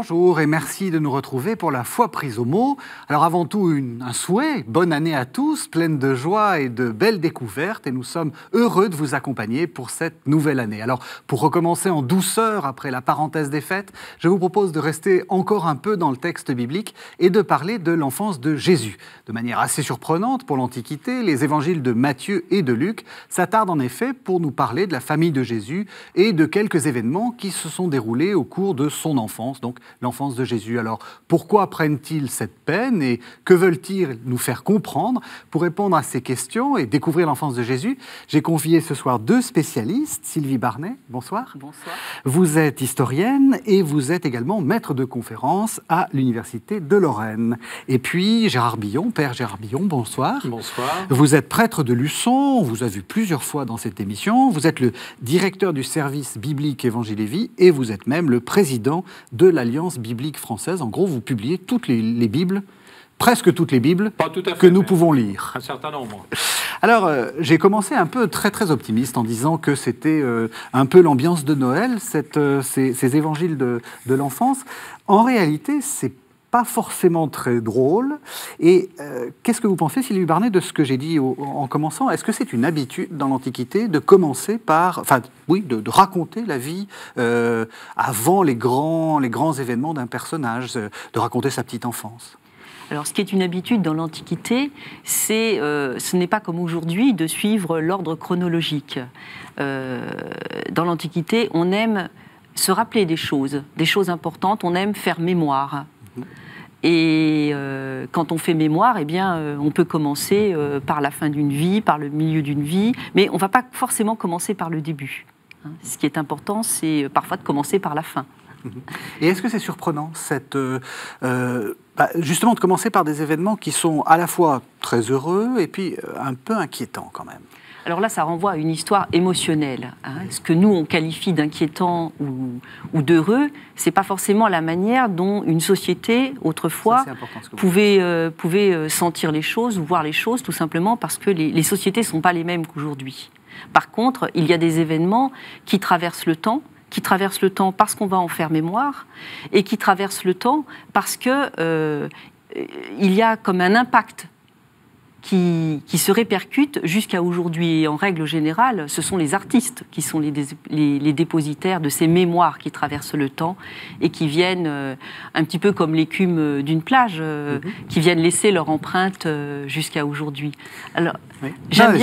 Bonjour et merci de nous retrouver pour la foi prise au mot. Alors avant tout, un souhait, bonne année à tous, pleine de joie et de belles découvertes, et nous sommes heureux de vous accompagner pour cette nouvelle année. Alors pour recommencer en douceur après la parenthèse des fêtes, je vous propose de rester encore un peu dans le texte biblique et de parler de l'enfance de Jésus. De manière assez surprenante pour l'Antiquité, les évangiles de Matthieu et de Luc s'attardent en effet pour nous parler de la famille de Jésus et de quelques événements qui se sont déroulés au cours de son enfance, donc l'enfance de Jésus. Alors, pourquoi prennent-ils cette peine et que veulent-ils nous faire comprendre? Pour répondre à ces questions et découvrir l'enfance de Jésus, j'ai convié ce soir deux spécialistes. Sylvie Barnet, bonsoir. Bonsoir. Vous êtes historienne et vous êtes également maître de conférences à l'Université de Lorraine. Et puis Gérard Billon, Père Gérard Billon, bonsoir. Bonsoir. Vous êtes prêtre de Luçon, on vous a vu plusieurs fois dans cette émission. Vous êtes le directeur du service biblique Évangile et Vie et vous êtes même le président de l'Alliance biblique française. En gros, vous publiez toutes les Bibles, presque toutes les Bibles que nous pouvons lire. Un certain nombre. Alors, j'ai commencé un peu très optimiste en disant que c'était un peu l'ambiance de Noël, ces évangiles de l'enfance. En réalité, c'est pas forcément très drôle. Et qu'est-ce que vous pensez, Sylvie Barnet, de ce que j'ai dit en commençant? Est-ce que c'est une habitude dans l'Antiquité de commencer par, de raconter la vie avant les grands événements d'un personnage, de raconter sa petite enfance? Alors, ce qui est une habitude dans l'Antiquité, ce n'est pas comme aujourd'hui de suivre l'ordre chronologique. Dans l'Antiquité, on aime se rappeler des choses importantes, on aime faire mémoire. Et quand on fait mémoire, eh bien, on peut commencer par la fin d'une vie, par le milieu d'une vie, mais on ne va pas forcément commencer par le début. Ce qui est important, c'est parfois de commencer par la fin. Et est-ce que c'est surprenant, justement, de commencer par des événements qui sont à la fois très heureux et puis un peu inquiétants quand même? Alors là, ça renvoie à une histoire émotionnelle. Ce que nous, on qualifie d'inquiétant ou d'heureux, ce n'est pas forcément la manière dont une société, autrefois, pouvait sentir les choses ou voir les choses, tout simplement parce que les sociétés ne sont pas les mêmes qu'aujourd'hui. Par contre, il y a des événements qui traversent le temps, parce qu'on va en faire mémoire, et qui traversent le temps parce qu'il y a comme un impact qui se répercute jusqu'à aujourd'hui. Et en règle générale, ce sont les artistes qui sont les dépositaires de ces mémoires qui traversent le temps et qui viennent, un petit peu comme l'écume d'une plage, qui viennent laisser leur empreinte jusqu'à aujourd'hui. Alors, oui. J'aime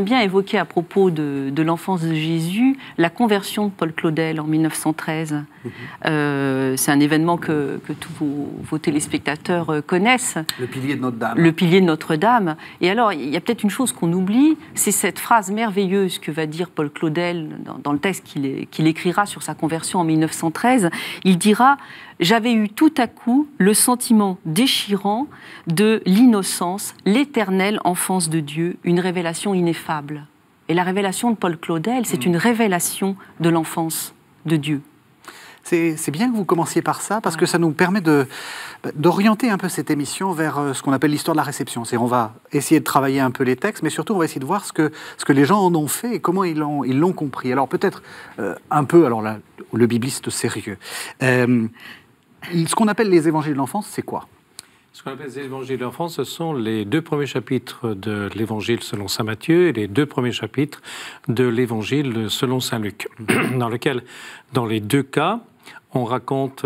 bien évoquer à propos de l'enfance de Jésus la conversion de Paul Claudel en 1913. C'est un événement que tous vos téléspectateurs connaissent. Le pilier de Notre-Dame. Le pilier de Notre-Dame. Et alors, il y a peut-être une chose qu'on oublie, c'est cette phrase merveilleuse que va dire Paul Claudel dans le texte qu'il écrira sur sa conversion en 1913. Il dira « J'avais eu tout à coup le sentiment déchirant de l'innocence, l'éternelle enfance de Dieu, une révélation ineffable. » Et la révélation de Paul Claudel, c'est une révélation de l'enfance de Dieu. C'est bien que vous commenciez par ça, parce que ça nous permet d'orienter un peu cette émission vers ce qu'on appelle l'histoire de la réception. On va essayer de travailler un peu les textes, mais surtout on va essayer de voir ce que les gens en ont fait et comment ils l'ont compris. Alors peut-être un peu, alors là, le bibliste sérieux. Ce qu'on appelle les évangiles de l'enfance, c'est quoi? Ce qu'on appelle les évangiles de l'enfance, ce sont les deux premiers chapitres de l'évangile selon saint Matthieu et les deux premiers chapitres de l'évangile selon saint Luc, dans les deux cas, on raconte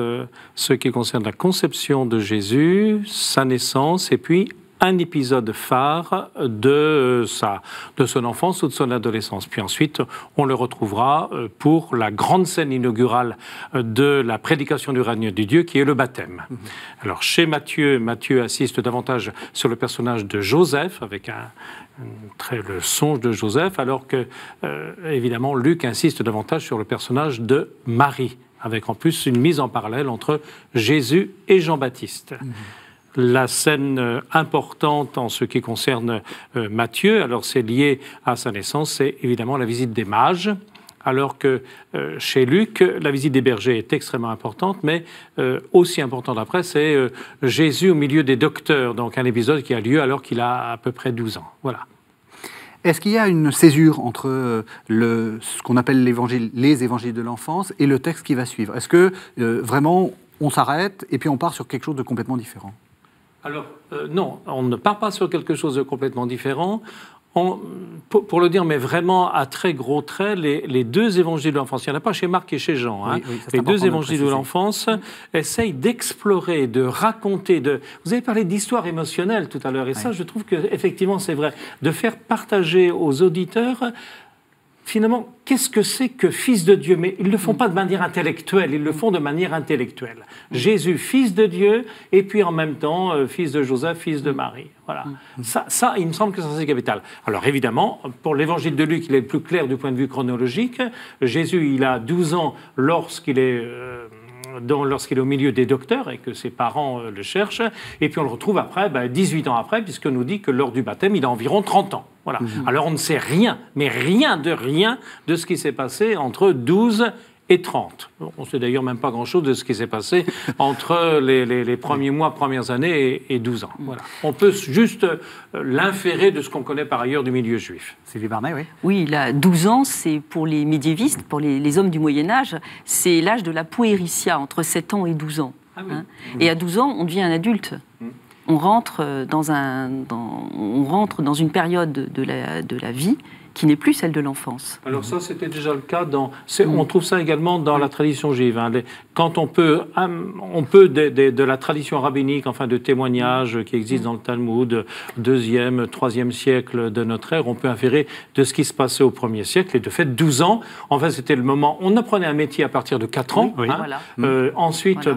ce qui concerne la conception de Jésus, sa naissance et puis un épisode phare de son enfance ou de son adolescence. Puis ensuite, on le retrouvera pour la grande scène inaugurale de la prédication du règne de Dieu, qui est le baptême. Alors, chez Matthieu assiste davantage sur le personnage de Joseph, avec le songe de Joseph, alors que, évidemment, Luc insiste davantage sur le personnage de Marie, avec en plus une mise en parallèle entre Jésus et Jean-Baptiste. La scène importante en ce qui concerne Matthieu, alors c'est lié à sa naissance, c'est évidemment la visite des mages, alors que chez Luc, la visite des bergers est extrêmement importante, mais aussi importante après, c'est Jésus au milieu des docteurs, donc un épisode qui a lieu alors qu'il a à peu près 12 ans. Voilà. Est-ce qu'il y a une césure entre ce qu'on appelle les évangiles de l'enfance et le texte qui va suivre? Est-ce que vraiment on s'arrête et puis on part sur quelque chose de complètement différent? Alors, non, on ne part pas sur quelque chose de complètement différent. Pour le dire, mais vraiment à très gros traits, les deux évangiles de l'enfance, il n'y en a pas chez Marc et chez Jean, hein. Oui, les deux évangiles de l'enfance essayent d'explorer, de raconter. Vous avez parlé d'histoire émotionnelle tout à l'heure, et ça, je trouve qu'effectivement, c'est vrai, de faire partager aux auditeurs. Finalement, qu'est-ce que c'est que fils de Dieu? Mais ils ne le font pas de manière intellectuelle, ils le font de manière intellectuelle. Jésus, fils de Dieu, et puis en même temps, fils de Joseph, fils de Marie. Voilà. Ça, il me semble que ça, c'est capital. Alors évidemment, pour l'évangile de Luc, il est plus clair du point de vue chronologique. Jésus, il a 12 ans lorsqu'il est au milieu des docteurs et que ses parents le cherchent. Et puis on le retrouve après, 18 ans après, puisqu'on nous dit que lors du baptême, il a environ 30 ans. Voilà. Alors on ne sait rien, mais rien de ce qui s'est passé entre 12 et 30. On ne sait d'ailleurs même pas grand-chose de ce qui s'est passé entre les premiers mois, premières années et 12 ans. Voilà. On peut juste l'inférer de ce qu'on connaît par ailleurs du milieu juif. Sylvie Barnet, oui. Oui, il a 12 ans, c'est pour les médiévistes, pour les hommes du Moyen-Âge, c'est l'âge de la puéritia, entre 7 ans et 12 ans. Ah oui. Et à 12 ans, on devient un adulte. On rentre dans une période de la vie qui n'est plus celle de l'enfance. Alors ça, c'était déjà le cas on trouve ça également dans la tradition juive. Hein. Quand on peut de la tradition rabbinique, enfin de témoignages qui existent dans le Talmud, 2e, 3e siècle de notre ère, on peut inférer de ce qui se passait au 1er siècle. Et de fait, 12 ans, en fait, c'était le moment. On apprenait un métier à partir de 4 ans. Oui, hein. Voilà. Ensuite,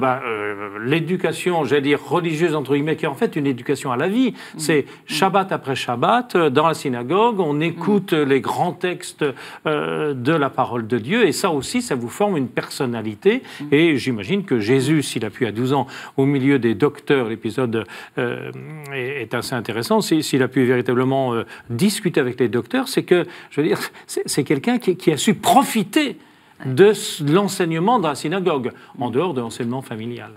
l'éducation, j'allais dire religieuse, entre guillemets, qui est en fait une éducation à la vie. C'est Shabbat après Shabbat, dans la synagogue, on écoute les grands textes de la parole de Dieu, et ça aussi, ça vous forme une personnalité. Et j'imagine que Jésus, s'il a pu à 12 ans, au milieu des docteurs, l'épisode est assez intéressant, s'il a pu véritablement discuter avec les docteurs, c'est que, je veux dire, c'est quelqu'un qui a su profiter de l'enseignement dans la synagogue, en dehors de l'enseignement familial.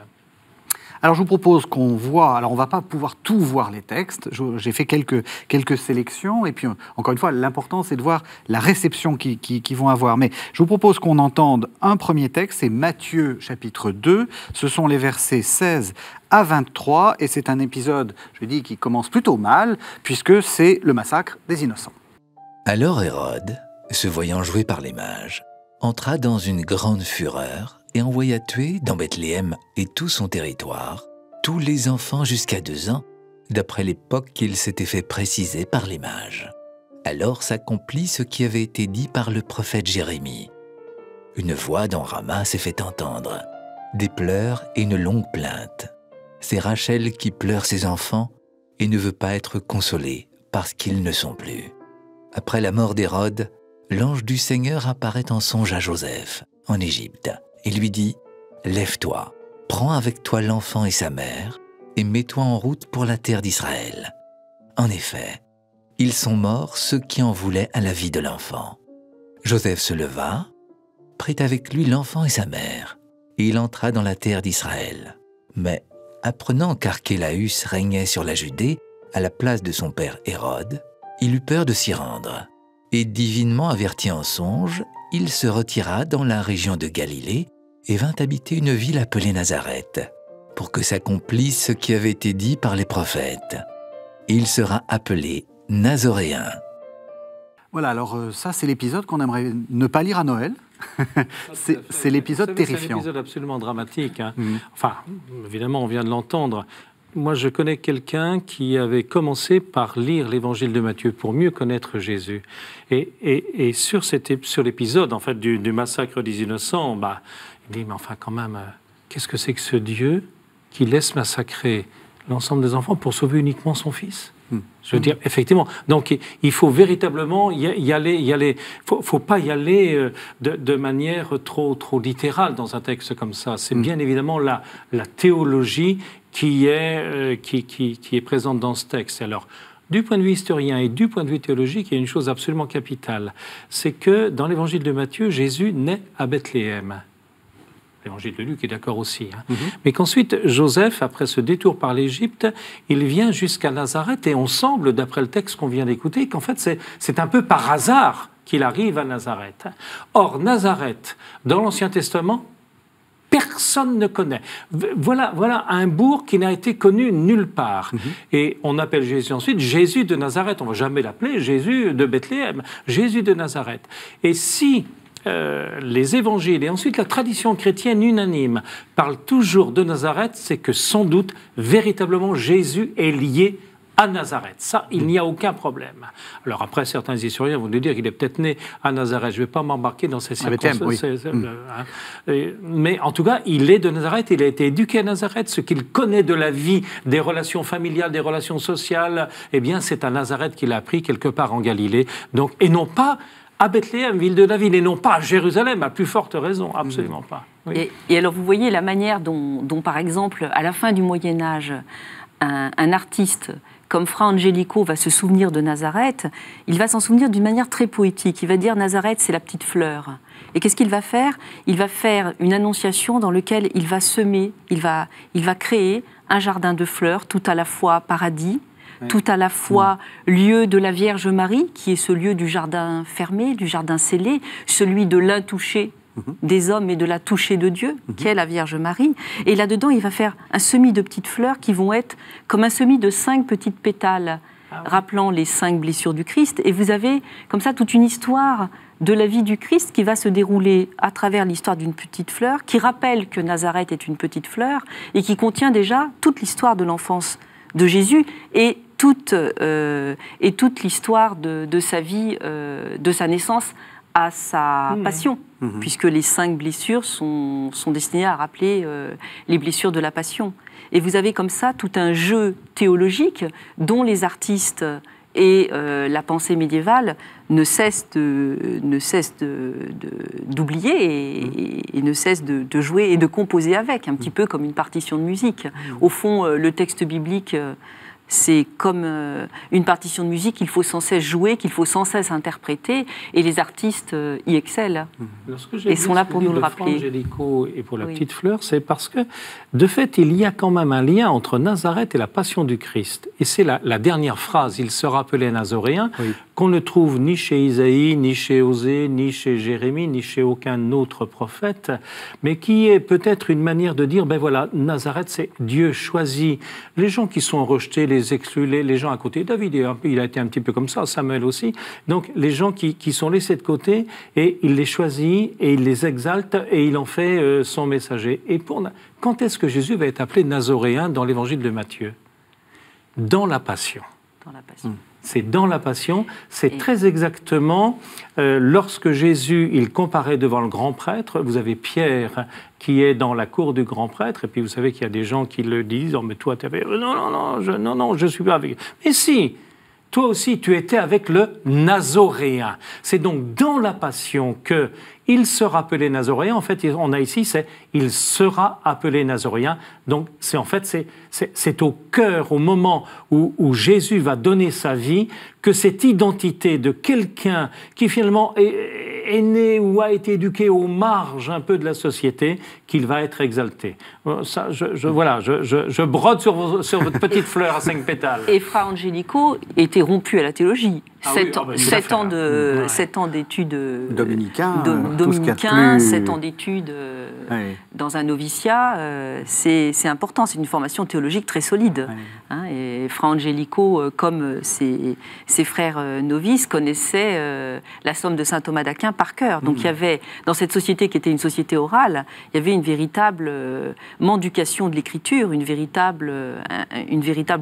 Alors je vous propose qu'on voit, alors on ne va pas pouvoir tout voir les textes, j'ai fait quelques sélections, et puis encore une fois, l'important c'est de voir la réception qu'ils vont avoir. Mais je vous propose qu'on entende un premier texte, c'est Matthieu chapitre 2, ce sont les versets 16 à 23, et c'est un épisode, je dis, qui commence plutôt mal, puisque c'est le massacre des innocents. Alors Hérode, se voyant joué par les mages, entra dans une grande fureur, et envoya tuer dans Bethléem et tout son territoire, tous les enfants jusqu'à 2 ans, d'après l'époque qu'il s'était fait préciser par les mages. Alors s'accomplit ce qui avait été dit par le prophète Jérémie. Une voix dans Rama s'est fait entendre, des pleurs et une longue plainte. C'est Rachel qui pleure ses enfants et ne veut pas être consolée parce qu'ils ne sont plus. Après la mort d'Hérode, l'ange du Seigneur apparaît en songe à Joseph, en Égypte, et lui dit « Lève-toi, prends avec toi l'enfant et sa mère, et mets-toi en route pour la terre d'Israël. » En effet, ils sont morts ceux qui en voulaient à la vie de l'enfant. Joseph se leva, prit avec lui l'enfant et sa mère, et il entra dans la terre d'Israël. Mais, apprenant qu'Archélaüs régnait sur la Judée, à la place de son père Hérode, il eut peur de s'y rendre, et divinement averti en songe, il se retira dans la région de Galilée, et vint habiter une ville appelée Nazareth, pour que s'accomplisse ce qui avait été dit par les prophètes. Il sera appelé Nazoréen. Voilà, alors ça c'est l'épisode qu'on aimerait ne pas lire à Noël. C'est l'épisode terrifiant. C'est un épisode absolument dramatique. Hein. Enfin, évidemment, on vient de l'entendre. Moi, je connais quelqu'un qui avait commencé par lire l'évangile de Matthieu pour mieux connaître Jésus. Et sur l'épisode en fait, du massacre des innocents, il dit, mais enfin quand même, qu'est-ce que c'est que ce Dieu qui laisse massacrer l'ensemble des enfants pour sauver uniquement son fils? Je veux dire, effectivement. Donc, il faut véritablement y aller. Faut pas y aller de manière trop littérale dans un texte comme ça. C'est bien évidemment la théologie qui est présente dans ce texte. Alors, du point de vue historien et du point de vue théologique, il y a une chose absolument capitale. C'est que dans l'évangile de Matthieu, Jésus naît à Bethléem. l'évangile de Luc est d'accord aussi, mais qu'ensuite Joseph, après ce détour par l'Égypte, il vient jusqu'à Nazareth, et on semble, d'après le texte qu'on vient d'écouter, qu'en fait c'est un peu par hasard qu'il arrive à Nazareth. Or, Nazareth, dans l'Ancien Testament, personne ne connaît. Voilà un bourg qui n'a été connu nulle part. Et on appelle Jésus ensuite Jésus de Nazareth. On ne va jamais l'appeler Jésus de Bethléem, Jésus de Nazareth. Et si les évangiles et ensuite la tradition chrétienne unanime parlent toujours de Nazareth, c'est que sans doute, véritablement, Jésus est lié à Nazareth. Ça, il n'y a aucun problème. Alors après, certains historiens vont nous dire qu'il est peut-être né à Nazareth. Je ne vais pas m'embarquer dans ces circonstances. Mais en tout cas, il est de Nazareth, il a été éduqué à Nazareth. Ce qu'il connaît de la vie, des relations familiales, des relations sociales, eh bien, c'est à Nazareth qu'il a appris quelque part en Galilée. Donc, et non pas à Bethléem, ville de David, et non pas à Jérusalem, à plus forte raison, absolument pas. Oui. Et alors, vous voyez la manière dont, par exemple, à la fin du Moyen-Âge, un artiste comme Fra Angelico va se souvenir de Nazareth, il va s'en souvenir d'une manière très poétique. Il va dire Nazareth, c'est la petite fleur. Et qu'est-ce qu'il va faire? Il va faire une annonciation dans laquelle il va semer, il va créer un jardin de fleurs, tout à la fois paradis, tout à la fois lieu de la Vierge Marie, qui est ce lieu du jardin fermé, du jardin scellé, celui de l'intouché des hommes et de la touchée de Dieu, qu'est la Vierge Marie. Et là-dedans, il va faire un semis de petites fleurs qui vont être comme un semis de 5 petites pétales, rappelant les 5 blessures du Christ. Et vous avez comme ça toute une histoire de la vie du Christ qui va se dérouler à travers l'histoire d'une petite fleur, qui rappelle que Nazareth est une petite fleur et qui contient déjà toute l'histoire de l'enfance de Jésus et toute l'histoire de sa vie, de sa naissance à sa passion, puisque les 5 blessures sont destinées à rappeler les blessures de la passion. Et vous avez comme ça tout un jeu théologique dont les artistes et la pensée médiévale ne cessent d'oublier et ne cessent de jouer et de composer avec, un petit peu comme une partition de musique. Au fond, le texte biblique, c'est comme une partition de musique qu'il faut sans cesse jouer, qu'il faut sans cesse interpréter, et les artistes y excellent. Et sont là pour nous le rappeler. Fra Angelico et pour la petite fleur, c'est parce que, de fait, il y a quand même un lien entre Nazareth et la passion du Christ. Et c'est la dernière phrase, il sera appelé Nazoréen, qu'on ne trouve ni chez Isaïe, ni chez Osée, ni chez Jérémie, ni chez aucun autre prophète, mais qui est peut-être une manière de dire, ben voilà, Nazareth, c'est Dieu choisit les gens qui sont rejetés, les exclus, les gens à côté. David, il a été un petit peu comme ça, Samuel aussi. Donc, les gens qui sont laissés de côté, et il les choisit, et il les exalte, et il en fait son messager. Et quand est-ce que Jésus va être appelé Nazoréen dans l'évangile de Matthieu? Dans la Passion. Dans la Passion. C'est dans la Passion, c'est très exactement lorsque Jésus, il comparaît devant le grand prêtre, vous avez Pierre qui est dans la cour du grand prêtre, et puis vous savez qu'il y a des gens qui le disent, oh, mais toi, tu avais... Non, je suis pas avec... Mais si, toi aussi, tu étais avec le Nazoréen. C'est donc dans la Passion que il sera appelé Nazoréen. En fait, on a ici, c'est il sera appelé Nazoréen. Donc, c'est au cœur, au moment où Jésus va donner sa vie, que cette identité de quelqu'un qui finalement est né ou a été éduqué aux marges un peu de la société, qu'il va être exalté. Ça, je brode sur votre petite fleur à 5 pétales. Et Fra Angelico était rompu à la théologie. 7 ans d'études dominicains, 7 ans d'études dans un noviciat, c'est important, c'est une formation théologique très solide. Et Fra Angelico, comme ses frères novices, connaissait la somme de saint Thomas d'Aquin par cœur. Donc il y avait, dans cette société qui était une société orale, il y avait une véritable mendication de l'écriture, une véritable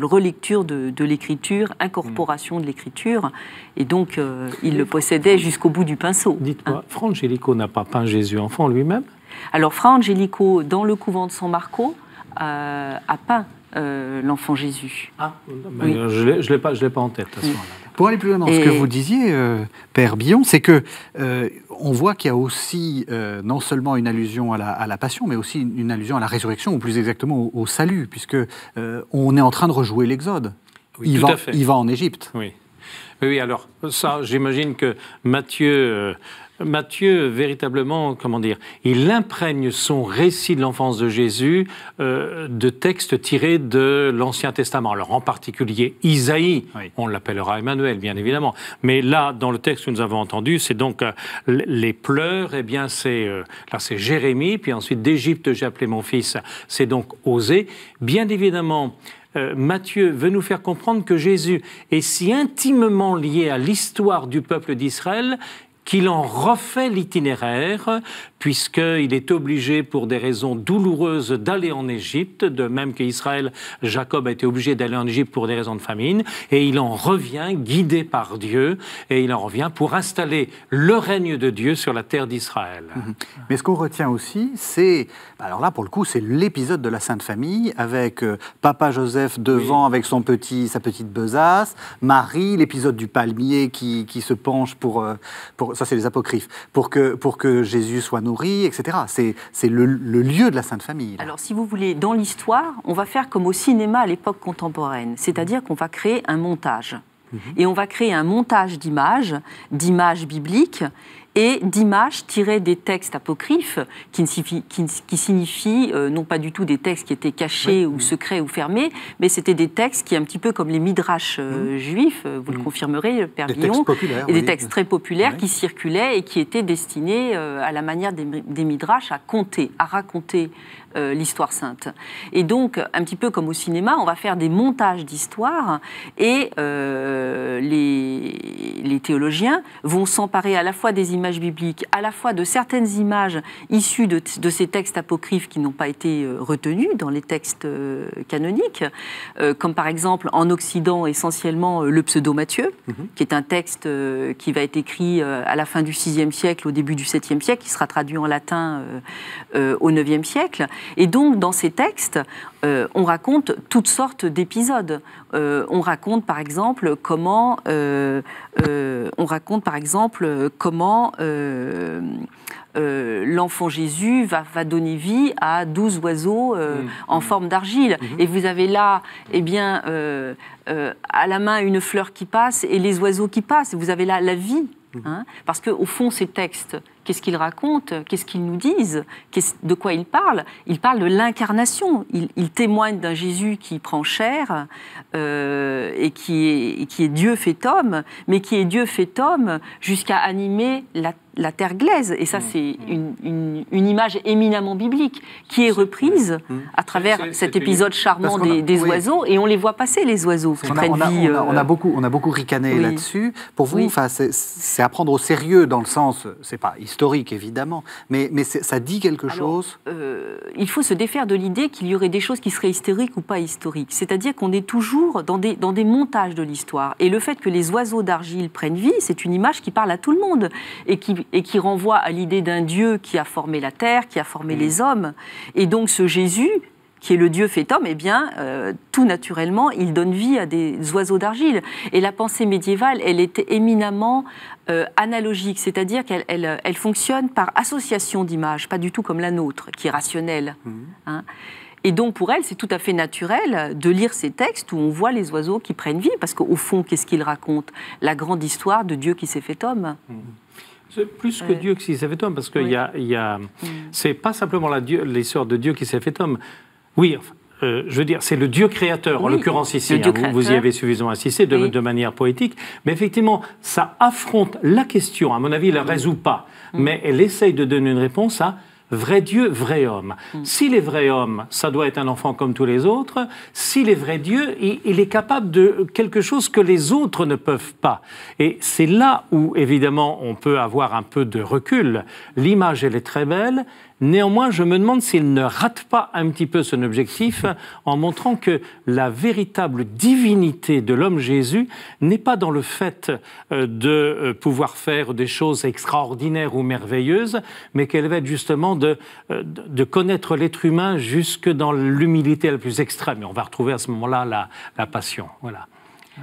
relecture de l'écriture, incorporation de l'écriture. Et donc, il le possédait jusqu'au bout du pinceau. Dites-moi, Fra Angelico n'a pas peint Jésus enfant lui-même? Alors, Fra Angelico, dans le couvent de San Marco, a peint l'enfant Jésus. Oui. Je ne l'ai pas en tête à ce moment-là. Pour aller plus loin dans ce que vous disiez, Père Billon, c'est que on voit qu'il y a aussi non seulement une allusion à la passion, mais aussi une allusion à la résurrection, ou plus exactement au salut, puisque on est en train de rejouer l'Exode. Oui, Il va en Égypte. Oui. Oui, alors ça, j'imagine que Matthieu Matthieu, véritablement, comment dire, il imprègne son récit de l'enfance de Jésus de textes tirés de l'Ancien Testament. Alors, en particulier, Isaïe, on l'appellera Emmanuel, bien évidemment. Mais là, dans le texte que nous avons entendu, c'est donc les pleurs, eh bien, là, c'est Jérémie, puis ensuite, d'Égypte, j'ai appelé mon fils, c'est donc Osée. Bien évidemment, Matthieu veut nous faire comprendre que Jésus est si intimement lié à l'histoire du peuple d'Israël qu'il en refait l'itinéraire, puisqu'il est obligé, pour des raisons douloureuses, d'aller en Égypte, de même qu'Israël, Jacob a été obligé d'aller en Égypte pour des raisons de famine, et il en revient guidé par Dieu, et il en revient pour installer le règne de Dieu sur la terre d'Israël. Mais ce qu'on retient aussi, c'est, alors là pour le coup, c'est l'épisode de la Sainte Famille, avec Papa Joseph devant avec sa petite besace, Marie, l'épisode du palmier qui se penche pour ça c'est les apocryphes, pour que Jésus soit nourri, etc. C'est le lieu de la Sainte Famille. Là. Alors si vous voulez, dans l'histoire, on va faire comme au cinéma à l'époque contemporaine, c'est-à-dire qu'on va créer un montage. Et on va créer un montage d'images bibliques, et d'images tirées des textes apocryphes, qui signifient non pas du tout des textes qui étaient cachés ou secrets ou fermés, mais c'était des textes qui, un petit peu comme les midrash juifs, vous le confirmerez, Père Guillon, et des textes très populaires qui circulaient et qui étaient destinés, à la manière des midrash, à raconter l'histoire sainte. Et donc, un petit peu comme au cinéma, on va faire des montages d'histoires, et les théologiens vont s'emparer à la fois des images bibliques, à la fois de certaines images issues de ces textes apocryphes qui n'ont pas été retenus dans les textes canoniques, comme par exemple en Occident essentiellement le pseudo-Matthieu, qui est un texte qui va être écrit à la fin du VIe siècle, au début du VIIe siècle, qui sera traduit en latin au IXe siècle. Et donc dans ces textes, on raconte toutes sortes d'épisodes. On raconte par exemple comment l'enfant Jésus va donner vie à 12 oiseaux en forme d'argile. Et vous avez là, à la main une fleur qui passe et les oiseaux qui passent. Vous avez là la vie. Parce qu'au fond, ces textes, qu'est-ce qu'ils racontent? Qu'est-ce qu'ils nous disent? De quoi ils parlent? Ils parlent de l'incarnation. Ils témoignent d'un Jésus qui prend chair et qui est Dieu fait homme, mais qui est Dieu fait homme jusqu'à animer la terre glaise. Et ça, c'est une image éminemment biblique qui est reprise à travers cet épisode charmant des oiseaux, et on les voit passer, les oiseaux qui prennent vie. On a beaucoup ricané là-dessus. Pour vous, c'est à prendre au sérieux dans le sens, c'est pas historique évidemment, mais ça dit quelque chose. Il faut se défaire de l'idée qu'il y aurait des choses qui seraient historiques ou pas historiques. C'est-à-dire qu'on est toujours dans des montages de l'histoire. Et le fait que les oiseaux d'argile prennent vie, c'est une image qui parle à tout le monde et qui renvoie à l'idée d'un Dieu qui a formé la terre, qui a formé les hommes. Et donc ce Jésus, qui est le Dieu fait homme, tout naturellement, il donne vie à des oiseaux d'argile. Et la pensée médiévale, elle était éminemment analogique, c'est-à-dire qu'elle fonctionne par association d'images, pas du tout comme la nôtre, qui est rationnelle. Et donc, pour elle, c'est tout à fait naturel de lire ces textes où on voit les oiseaux qui prennent vie, parce qu'au fond, qu'est-ce qu'ils racontent? La grande histoire de Dieu qui s'est fait homme. C'est plus que Dieu qui s'est fait homme, parce que c'est pas simplement l'histoire de Dieu qui s'est fait homme. Oui, je veux dire, c'est le Dieu créateur, en l'occurrence ici. Vous y avez suffisamment insisté de manière poétique. Mais effectivement, ça affronte la question. À mon avis, elle ne la résout pas. Mais elle essaye de donner une réponse à vrai Dieu, vrai homme. S'il est vrai homme, ça doit être un enfant comme tous les autres. S'il est vrai Dieu, il est capable de quelque chose que les autres ne peuvent pas. Et c'est là où, évidemment, on peut avoir un peu de recul. L'image, elle est très belle. Néanmoins, je me demande s'il ne rate pas un petit peu son objectif en montrant que la véritable divinité de l'homme Jésus n'est pas dans le fait de pouvoir faire des choses extraordinaires ou merveilleuses, mais qu'elle va être justement de connaître l'être humain jusque dans l'humilité la plus extrême. Et on va retrouver à ce moment-là la passion. Voilà.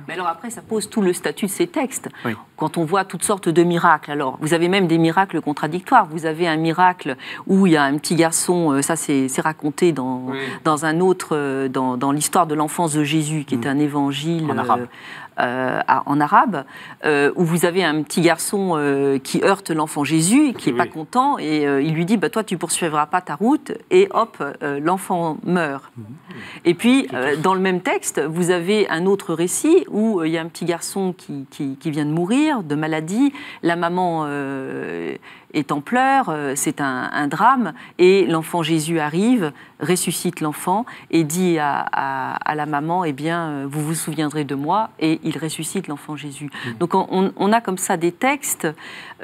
Mais alors après, ça pose tout le statut de ces textes. Oui. Quand on voit toutes sortes de miracles, alors vous avez même des miracles contradictoires. Vous avez un miracle où il y a un petit garçon, ça c'est raconté dans un autre, dans l'histoire de l'enfance de Jésus, qui est un évangile en arabe, où vous avez un petit garçon qui heurte l'enfant Jésus, qui n'est pas content, et il lui dit toi tu poursuivras pas ta route, et hop, l'enfant meurt. Et puis dans le même texte, vous avez un autre récit où il y a un petit garçon qui vient de mourir de maladie, la maman est en pleurs, c'est un drame, et l'enfant Jésus arrive, ressuscite l'enfant et dit à la maman, eh bien, vous vous souviendrez de moi, et il ressuscite l'enfant Jésus. Donc on a comme ça des textes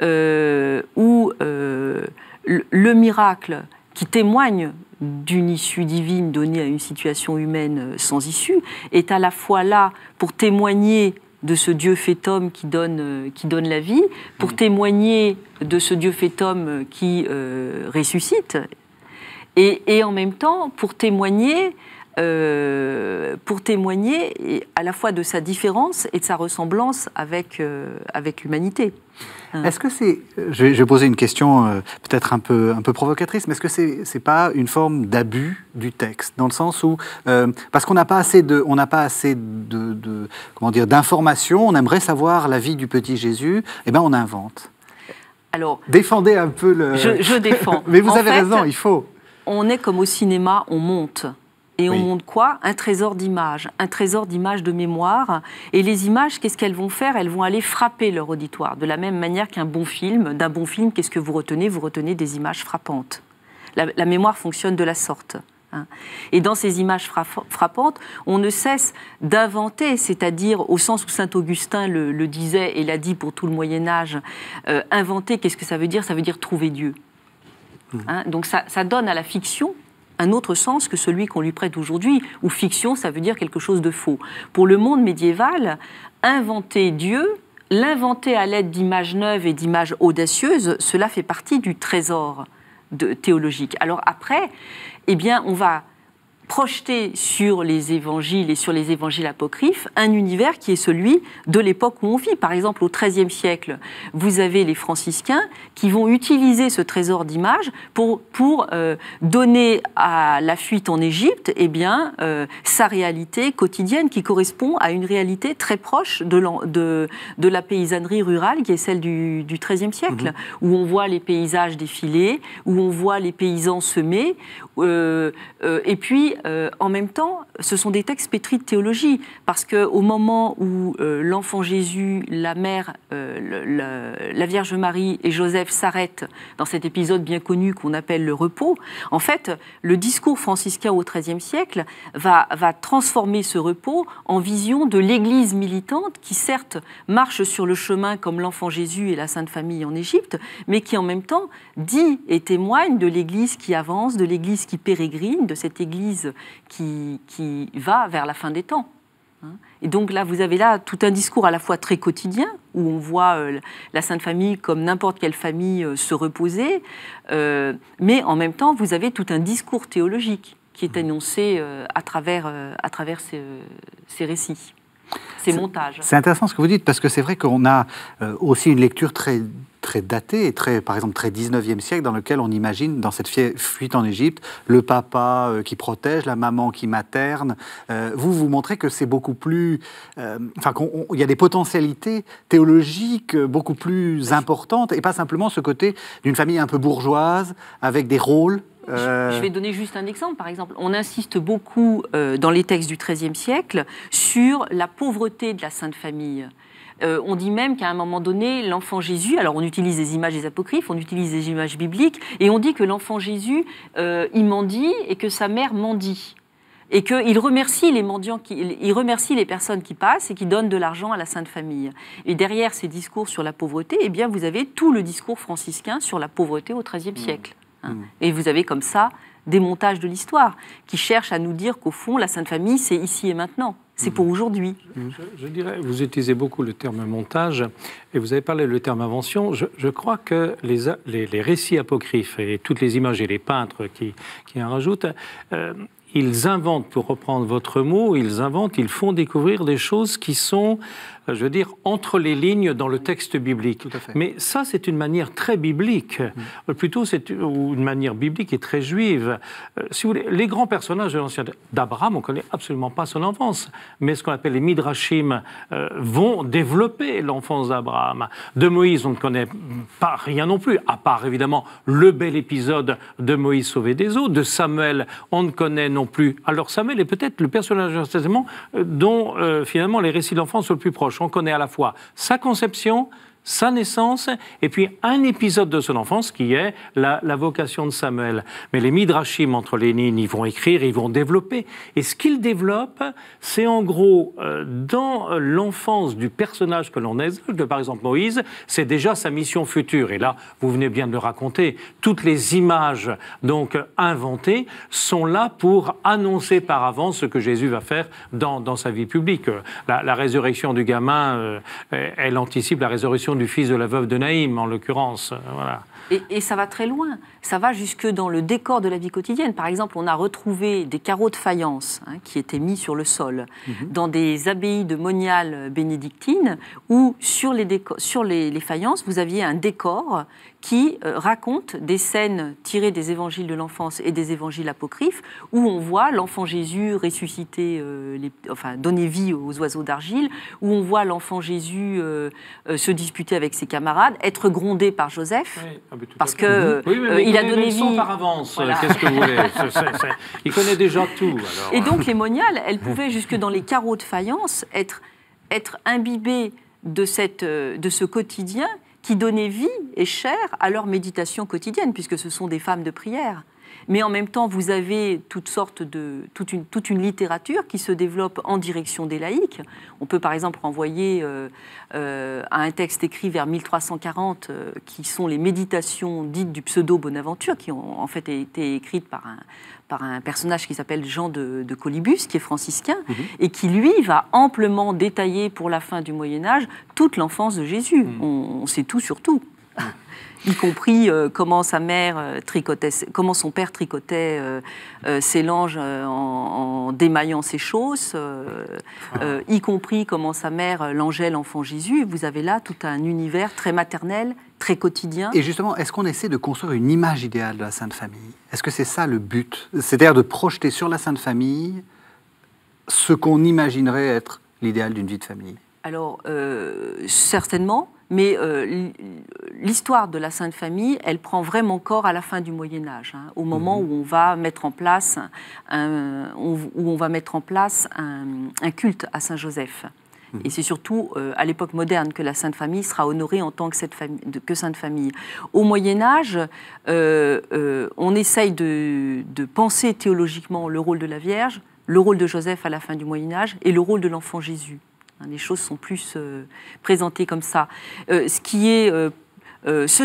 où le miracle qui témoigne d'une issue divine donnée à une situation humaine sans issue est à la fois là pour témoigner de ce Dieu fait homme qui donne la vie, pour témoigner de ce Dieu fait homme qui ressuscite, et en même temps pour témoigner à la fois de sa différence et de sa ressemblance avec l'humanité. Est-ce que c'est... Je vais poser une question peut-être un peu provocatrice, mais est-ce que c'est pas une forme d'abus du texte, dans le sens où parce qu'on n'a pas assez d'informations, on aimerait savoir la vie du petit Jésus, et ben on invente. Alors, défendez un peu le... Je défends. Mais vous avez raison, il faut. On est comme au cinéma, on monte. Et on monte quoi? Un trésor d'images de mémoire. Et les images, qu'est-ce qu'elles vont faire? Elles vont aller frapper leur auditoire. De la même manière qu'un bon film. D'un bon film, qu'est-ce que vous retenez? Vous retenez des images frappantes. La mémoire fonctionne de la sorte. Et dans ces images frappantes, on ne cesse d'inventer, c'est-à-dire au sens où saint Augustin le disait et l'a dit pour tout le Moyen-Âge, inventer, qu'est-ce que ça veut dire? Ça veut dire trouver Dieu. Donc ça donne à la fiction un autre sens que celui qu'on lui prête aujourd'hui, où fiction, ça veut dire quelque chose de faux. Pour le monde médiéval, inventer Dieu, l'inventer à l'aide d'images neuves et d'images audacieuses, cela fait partie du trésor théologique. Alors après, eh bien, on va projeter sur les évangiles et sur les évangiles apocryphes un univers qui est celui de l'époque où on vit. Par exemple, au XIIIe siècle, vous avez les franciscains qui vont utiliser ce trésor d'images pour donner à la fuite en Égypte sa réalité quotidienne qui correspond à une réalité très proche de la paysannerie rurale qui est celle du XIIIe siècle, où on voit les paysages défiler, où on voit les paysans semer, et puis en même temps, ce sont des textes pétris de théologie, parce qu'au moment où l'enfant Jésus, la mère, la Vierge Marie et Joseph s'arrêtent dans cet épisode bien connu qu'on appelle le repos, en fait, le discours franciscain au XIIIe siècle va transformer ce repos en vision de l'Église militante qui, certes, marche sur le chemin comme l'enfant Jésus et la Sainte Famille en Égypte, mais qui, en même temps, dit et témoigne de l'Église qui avance, de l'Église qui pérégrine, de cette Église qui va vers la fin des temps. Et donc là, vous avez là tout un discours à la fois très quotidien, où on voit la Sainte Famille comme n'importe quelle famille se reposer, mais en même temps, vous avez tout un discours théologique qui est énoncé à travers ces récits, ces montages. C'est intéressant ce que vous dites, parce que c'est vrai qu'on a aussi une lecture très daté, par exemple très 19e siècle, dans lequel on imagine, dans cette fuite en Égypte, le papa qui protège, la maman qui materne. Vous montrez que c'est beaucoup plus... qu'il y a des potentialités théologiques beaucoup plus importantes, et pas simplement ce côté d'une famille un peu bourgeoise, avec des rôles. Je vais donner juste un exemple. Par exemple, on insiste beaucoup dans les textes du XIIIe siècle sur la pauvreté de la Sainte Famille. On dit même qu'à un moment donné, l'enfant Jésus, alors on utilise des images des apocryphes, on utilise des images bibliques, et on dit que l'enfant Jésus, il mendie et que sa mère mendie. Et qu'il remercie les mendiants, il remercie les personnes qui passent et qui donnent de l'argent à la Sainte Famille. Et derrière ces discours sur la pauvreté, eh bien, vous avez tout le discours franciscain sur la pauvreté au XIIIe siècle. Et vous avez comme ça des montages de l'histoire qui cherchent à nous dire qu'au fond, la Sainte Famille, c'est ici et maintenant. C'est pour aujourd'hui. Je dirais, vous utilisez beaucoup le terme montage et vous avez parlé le terme invention. Je crois que les récits apocryphes et toutes les images et les peintres qui en rajoutent, ils inventent, pour reprendre votre mot, ils font découvrir des choses qui sont, je veux dire, entre les lignes dans le texte biblique. Tout à fait. Mais ça, c'est une manière très biblique. Plutôt, c'est une manière biblique et très juive. Si vous voulez, les grands personnages de l'Ancien d'Abraham, on ne connaît absolument pas son enfance. Mais ce qu'on appelle les Midrashim vont développer l'enfance d'Abraham. De Moïse, on ne connaît pas rien non plus, à part évidemment le bel épisode de Moïse sauvé des eaux. De Samuel, on ne connaît non plus. Alors Samuel est peut-être le personnage de l'Ancien Testament dont finalement les récits d'enfance sont le plus proches. On connaît à la fois sa conception, sa naissance, et puis un épisode de son enfance qui est la vocation de Samuel. Mais les Midrashim, entre les lignes, ils vont écrire, ils vont développer. Et ce qu'ils développent, c'est en gros, dans l'enfance du personnage que l'on exalte, par exemple Moïse, c'est déjà sa mission future. Et là, vous venez bien de le raconter, toutes les images donc inventées sont là pour annoncer par avance ce que Jésus va faire dans sa vie publique. La résurrection du gamin, elle anticipe la résurrection du fils de la veuve de Naïm, en l'occurrence. Voilà. Et ça va très loin. Ça va jusque dans le décor de la vie quotidienne. Par exemple, on a retrouvé des carreaux de faïence qui étaient mis sur le sol dans des abbayes de moniales bénédictines où, sur les faïences, vous aviez un décor qui raconte des scènes tirées des évangiles de l'enfance et des évangiles apocryphes où on voit l'enfant Jésus ressusciter, donner vie aux oiseaux d'argile, où on voit l'enfant Jésus se disputer avec ses camarades, être grondé par Joseph. Oui. Parce qu'il a donné vie par avance. Voilà. Qu'est-ce que vous voulez il connaît déjà tout. Alors. Et donc les moniales, elles pouvaient jusque dans les carreaux de faïence être imbibées de ce quotidien qui donnait vie et chair à leur méditation quotidienne, puisque ce sont des femmes de prière. Mais en même temps, vous avez toute une littérature qui se développe en direction des laïcs. On peut par exemple renvoyer à un texte écrit vers 1340, qui sont les méditations dites du pseudo-Bonaventure, qui ont en fait été écrites par un personnage qui s'appelle Jean de Colibus, qui est franciscain, et qui, lui, va amplement détailler pour la fin du Moyen-Âge toute l'enfance de Jésus. On sait tout sur tout. Y compris comment comment son père tricotait ses langes en démaillant ses chausses, y compris comment sa mère langeait l'enfant Jésus. Vous avez là tout un univers très maternel, très quotidien. Et justement, est-ce qu'on essaie de construire une image idéale de la Sainte Famille ? Est-ce que c'est ça le but ? C'est-à-dire de projeter sur la Sainte Famille ce qu'on imaginerait être l'idéal d'une vie de famille ? Alors, certainement. Mais l'histoire de la Sainte Famille, elle prend vraiment corps à la fin du Moyen-Âge, au moment où on va mettre en place un culte à Saint Joseph. Et c'est surtout à l'époque moderne que la Sainte Famille sera honorée en tant que Sainte Famille. Au Moyen-Âge, on essaye de penser théologiquement le rôle de la Vierge, le rôle de Joseph à la fin du Moyen-Âge et le rôle de l'enfant Jésus. Les choses sont plus présentées comme ça. Ce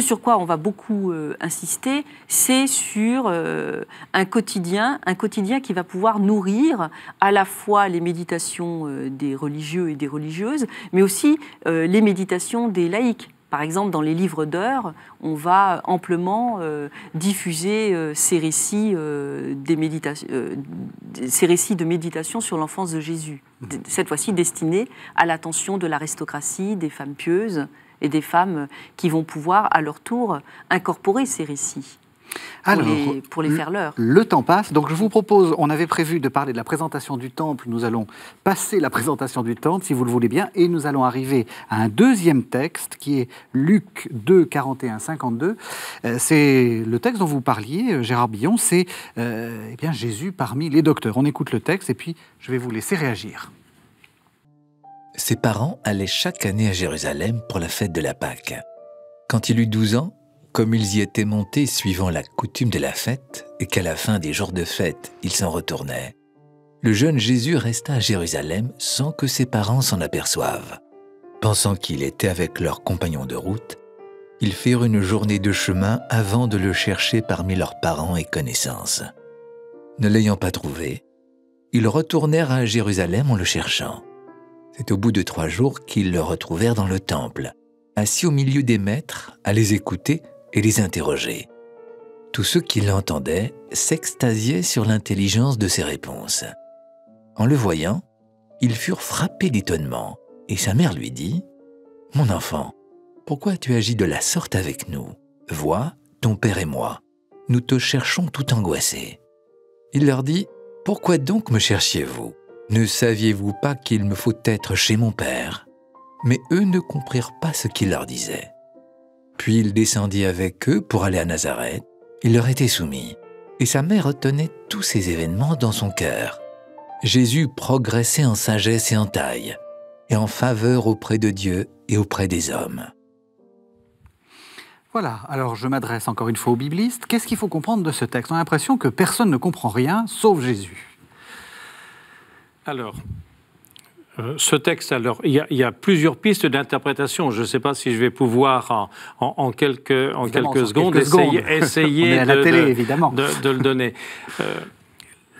sur quoi on va beaucoup insister, c'est sur un quotidien qui va pouvoir nourrir à la fois les méditations des religieux et des religieuses, mais aussi les méditations des laïcs. Par exemple, dans les livres d'heures, on va amplement diffuser ces récits de méditation sur l'enfance de Jésus, cette fois-ci destinés à l'attention de l'aristocratie, des femmes pieuses et des femmes qui vont pouvoir, à leur tour, incorporer ces récits. Pour les faire leur. Le temps passe, donc je vous propose, on avait prévu de parler de la présentation du temple, nous allons passer la présentation du temple, si vous le voulez bien, et nous allons arriver à un deuxième texte, qui est Luc 2, 41, 52. C'est le texte dont vous parliez, Gérard Billon, c'est Jésus parmi les docteurs. On écoute le texte, et puis je vais vous laisser réagir. Ses parents allaient chaque année à Jérusalem pour la fête de la Pâque. Quand il eut 12 ans, comme ils y étaient montés suivant la coutume de la fête, et qu'à la fin des jours de fête, ils s'en retournaient, le jeune Jésus resta à Jérusalem sans que ses parents s'en aperçoivent. Pensant qu'il était avec leurs compagnons de route, ils firent une journée de chemin avant de le chercher parmi leurs parents et connaissances. Ne l'ayant pas trouvé, ils retournèrent à Jérusalem en le cherchant. C'est au bout de 3 jours qu'ils le retrouvèrent dans le temple, assis au milieu des maîtres, à les écouter et les interroger. Tous ceux qui l'entendaient s'extasiaient sur l'intelligence de ses réponses. En le voyant, ils furent frappés d'étonnement, et sa mère lui dit « Mon enfant, pourquoi tu agis de la sorte avec nous? Vois, ton père et moi, nous te cherchons tout angoissés. » Il leur dit « Pourquoi donc me cherchiez-vous? Ne saviez-vous pas qu'il me faut être chez mon père ?» Mais eux ne comprirent pas ce qu'il leur disait. Puis il descendit avec eux pour aller à Nazareth. Il leur était soumis, et sa mère retenait tous ces événements dans son cœur. Jésus progressait en sagesse et en taille, et en faveur auprès de Dieu et auprès des hommes. Voilà, alors je m'adresse encore une fois aux biblistes. Qu'est-ce qu'il faut comprendre de ce texte? On a l'impression que personne ne comprend rien, sauf Jésus. Alors, ce texte, il y a plusieurs pistes d'interprétation. Je ne sais pas si je vais pouvoir, en quelques secondes, essayer de le donner.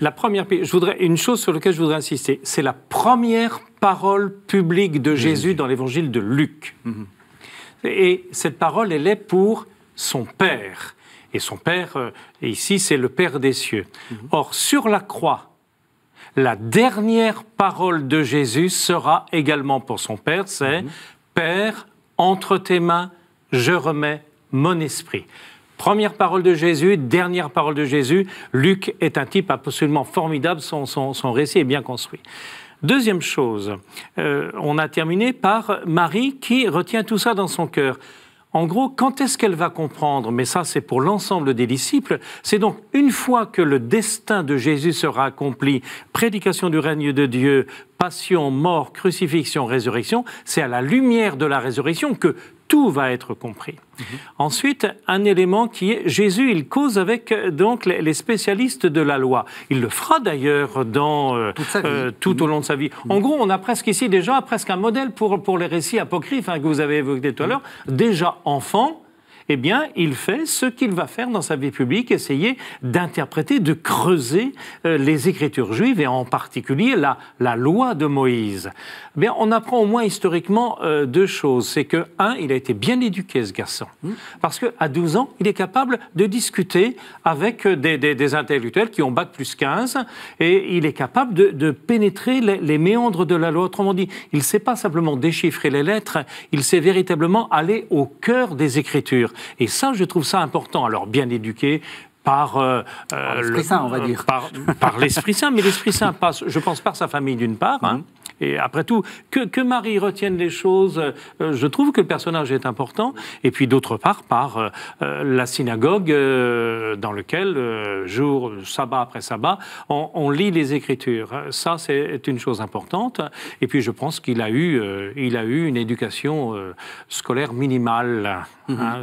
La première piste, une chose sur laquelle je voudrais insister, c'est la première parole publique de Jésus dans l'évangile de Luc. Et cette parole, elle est pour son Père. Et son Père, ici, c'est le Père des cieux. Or, sur la croix, la dernière parole de Jésus sera également pour son Père, c'est « Père, entre tes mains, je remets mon esprit ». Première parole de Jésus, dernière parole de Jésus. Luc est un type absolument formidable, son récit est bien construit. Deuxième chose, on a terminé par Marie qui retient tout ça dans son cœur. En gros, quand est-ce qu'elle va comprendre? Mais ça, c'est pour l'ensemble des disciples. C'est donc une fois que le destin de Jésus sera accompli, prédication du règne de Dieu, passion, mort, crucifixion, résurrection, c'est à la lumière de la résurrection que tout va être compris. Ensuite, un élément qui est Jésus, il cause avec donc les spécialistes de la loi. Il le fera d'ailleurs tout au long de sa vie. En gros, on a presque ici déjà un modèle pour les récits apocryphes que vous avez évoqués tout à l'heure. Déjà enfant, eh bien, il fait ce qu'il va faire dans sa vie publique, essayer d'interpréter, de creuser les Écritures juives et en particulier la loi de Moïse. Eh bien, on apprend au moins historiquement deux choses. C'est que, il a été bien éduqué, ce garçon. Parce qu'à 12 ans, il est capable de discuter avec des intellectuels qui ont bac plus 15 et il est capable de pénétrer les méandres de la loi. Autrement dit, il ne sait pas simplement déchiffrer les lettres, il sait véritablement aller au cœur des Écritures. Et ça, je trouve ça important. Alors, bien éduqué par l'Esprit Saint, on va dire. Par l'Esprit Saint, mais l'Esprit Saint passe, je pense, par sa famille d'une part. Et après tout, que Marie retienne les choses, je trouve que le personnage est important. Et puis d'autre part, par la synagogue dans laquelle, sabbat après sabbat, on lit les Écritures. Ça, c'est une chose importante. Et puis je pense qu'il a eu une éducation scolaire minimale.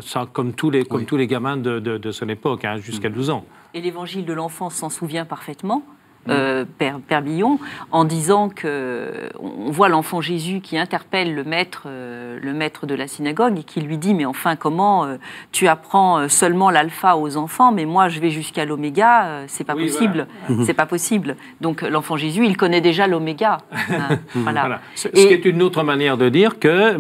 Ça, comme tous les gamins de son époque, jusqu'à 12 ans. Et l'évangile de l'enfance s'en souvient parfaitement. Père Billon, en disant qu'on voit l'enfant Jésus qui interpelle le maître de la synagogue et qui lui dit « Mais enfin, comment tu apprends seulement l'alpha aux enfants, mais moi je vais jusqu'à l'oméga, c'est pas possible. Voilà. C'est pas possible. » Donc l'enfant Jésus, il connaît déjà l'oméga. Voilà. Ce qui est une autre manière de dire que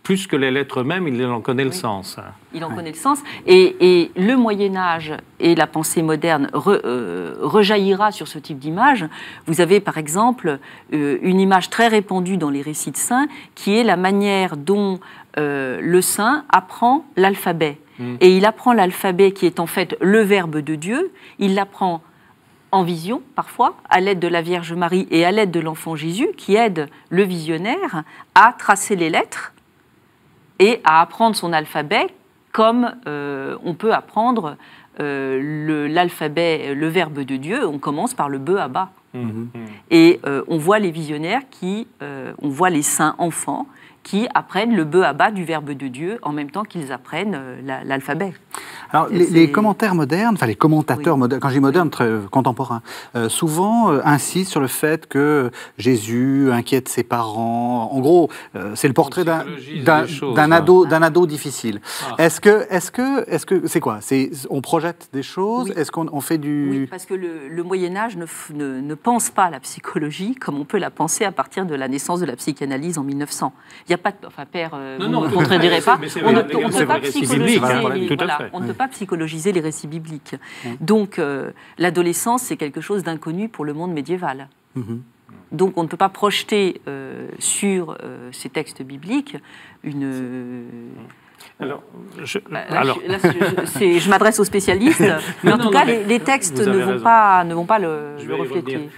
plus que les lettres mêmes, il en connaît le sens. Il en connaît le sens. Et le Moyen-Âge et la pensée moderne rejaillira sur ce type d'image. Vous avez, par exemple, une image très répandue dans les récits de saints, qui est la manière dont le saint apprend l'alphabet. Et il apprend l'alphabet qui est en fait le Verbe de Dieu. Il l'apprend en vision, parfois, à l'aide de la Vierge Marie et à l'aide de l'enfant Jésus, qui aide le visionnaire à tracer les lettres et à apprendre son alphabet comme on peut apprendre l'alphabet, le Verbe de Dieu. On commence par le be à bas. Et on voit les visionnaires on voit les saints enfants qui apprennent le be à bas du Verbe de Dieu en même temps qu'ils apprennent l'alphabet. Alors, les commentaires modernes, enfin les commentateurs modernes, quand je dis modernes, très contemporains, souvent insistent sur le fait que Jésus inquiète ses parents. En gros, c'est le portrait d'un ado difficile. Est-ce que c'est quoi? On projette des choses? Est-ce qu'on fait du... Oui, parce que le Moyen-Âge ne pense pas à la psychologie comme on peut la penser à partir de la naissance de la psychanalyse en 1900. a pas, enfin Père, vous ne contredirez pas, on ne peut pas psychologiser on ne peut pas psychologiser les récits bibliques. Donc l'adolescence, c'est quelque chose d'inconnu pour le monde médiéval. Donc on ne peut pas projeter sur ces textes bibliques une... Alors, je m'adresse aux spécialistes, mais en tout cas, les textes ne vont pas le refléter.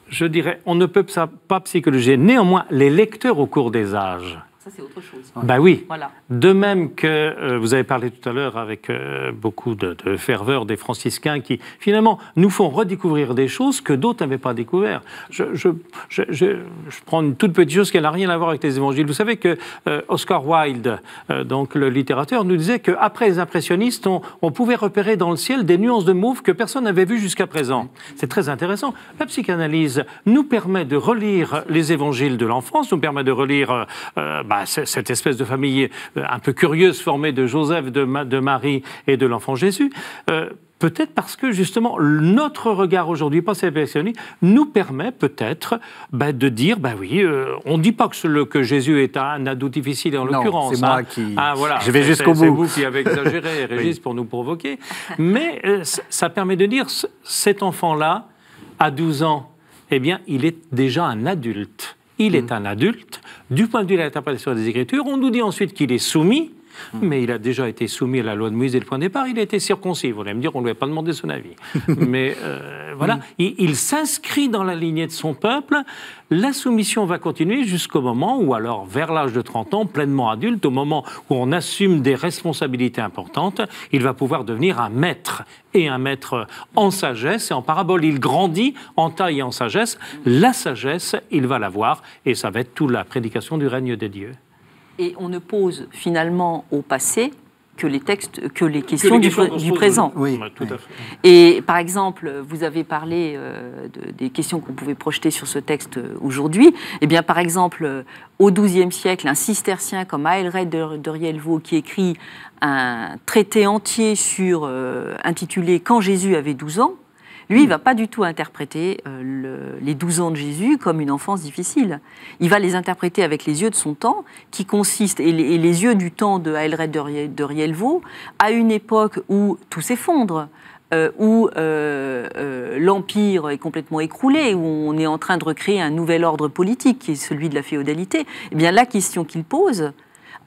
Je dirais, on ne peut pas psychologiser. Néanmoins, les lecteurs au cours des âges... Ça, c'est autre chose. Ben oui. Voilà. De même que vous avez parlé tout à l'heure avec beaucoup de ferveur des franciscains qui, finalement, nous font redécouvrir des choses que d'autres n'avaient pas découvertes. Je prends une toute petite chose qui n'a rien à voir avec les évangiles. Vous savez que Oscar Wilde, donc le littérateur, nous disait qu'après les impressionnistes, on pouvait repérer dans le ciel des nuances de mauve que personne n'avait vues jusqu'à présent. C'est très intéressant. La psychanalyse nous permet de relire les évangiles de l'enfance, nous permet de relire... cette espèce de famille un peu curieuse formée de Joseph, de Marie et de l'enfant Jésus, peut-être parce que justement notre regard aujourd'hui, pas sélectionné, nous permet peut-être de dire, on ne dit pas que Jésus est un ado difficile en l'occurrence. C'est moi qui... voilà, je vais jusqu'au bout. C'est vous qui avez exagéré, Régis, pour nous provoquer. Mais ça permet de dire, cet enfant-là, à 12 ans, eh bien, il est déjà un adulte. Il est un adulte. Du point de vue de l'interprétation des Écritures, on nous dit ensuite qu'il est soumis, mais il a déjà été soumis à la loi de Moïse dès le point de départ, il a été circoncis. Vous allez me dire, on ne lui a pas demandé son avis. Mais voilà, il s'inscrit dans la lignée de son peuple. La soumission va continuer jusqu'au moment où, alors, vers l'âge de 30 ans, pleinement adulte, au moment où on assume des responsabilités importantes, il va pouvoir devenir un maître, et un maître en sagesse et en parabole. Il grandit en taille et en sagesse. La sagesse, il va l'avoir, et ça va être toute la prédication du règne de Dieu. Et on ne pose finalement au passé que les questions du présent. Oui, tout à fait. Et par exemple, vous avez parlé des questions qu'on pouvait projeter sur ce texte aujourd'hui. Eh bien, par exemple, au XIIe siècle, un cistercien comme Aelred de Rielvaux qui écrit un traité entier intitulé « Quand Jésus avait 12 ans », lui, il ne va pas du tout interpréter les 12 ans de Jésus comme une enfance difficile. Il va les interpréter avec les yeux de son temps, qui consistent, et les yeux du temps de Aelred de Rielvaux, à une époque où tout s'effondre, où l'Empire est complètement écroulé, où on est en train de recréer un nouvel ordre politique, qui est celui de la féodalité. Eh bien, la question qu'il pose,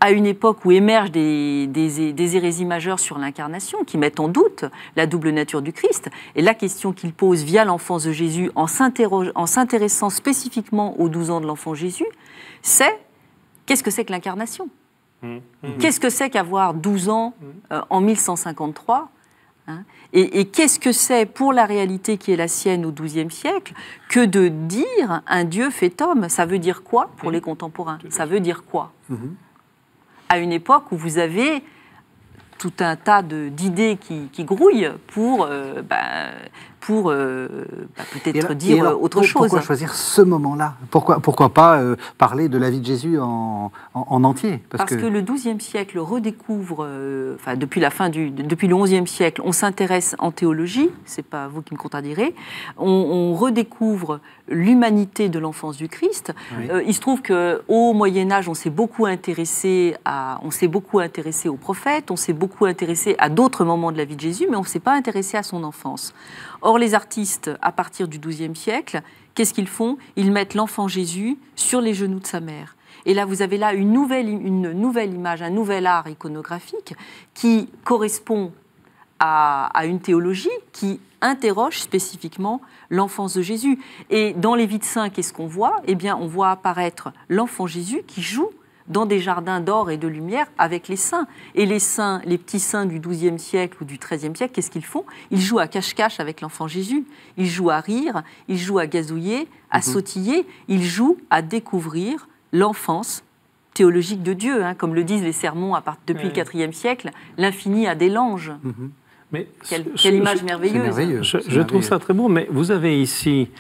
à une époque où émergent des hérésies majeures sur l'incarnation, qui mettent en doute la double nature du Christ. Et la question qu'il pose via l'enfance de Jésus, en s'intéressant spécifiquement aux 12 ans de l'enfant Jésus, c'est qu'est-ce que c'est que l'incarnation ? Qu'est-ce que c'est qu'avoir 12 ans en 1153 ? Et qu'est-ce que c'est pour la réalité qui est la sienne au XIIe siècle que de dire un Dieu fait homme ? Ça veut dire quoi pour les contemporains ? Ça veut dire quoi ? À une époque où vous avez tout un tas d'idées qui grouillent pour peut-être dire autre chose. Pourquoi choisir ce moment-là ? Pourquoi pas parler de la vie de Jésus en entier ? Parce que le XIIe siècle redécouvre, depuis le XIe siècle, on s'intéresse en théologie, c'est pas vous qui me contredirez, on redécouvre l'humanité de l'enfance du Christ. Oui. Il se trouve qu'au Moyen-Âge, on s'est beaucoup intéressé aux prophètes, on s'est beaucoup intéressé à d'autres moments de la vie de Jésus, mais on ne s'est pas intéressé à son enfance. Or, les artistes, à partir du XIIe siècle, qu'est-ce qu'ils font ? Ils mettent l'enfant Jésus sur les genoux de sa mère. Et là, vous avez là une nouvelle image, un nouvel art iconographique qui correspond à une théologie qui interroge spécifiquement l'enfance de Jésus. Et dans les vies de saints, qu'est-ce qu'on voit ? Eh bien, on voit apparaître l'enfant Jésus qui joue dans des jardins d'or et de lumière avec les saints. Et les saints, les petits saints du XIIe siècle ou du XIIIe siècle, qu'est-ce qu'ils font ? Ils jouent à cache-cache avec l'enfant Jésus. Ils jouent à rire, ils jouent à gazouiller, à sautiller. Ils jouent à découvrir l'enfance théologique de Dieu. Comme le disent les sermons depuis le IVe siècle, l'infini a des langes. Mais quelle image merveilleuse. Je trouve ça très beau, mais vous avez ici,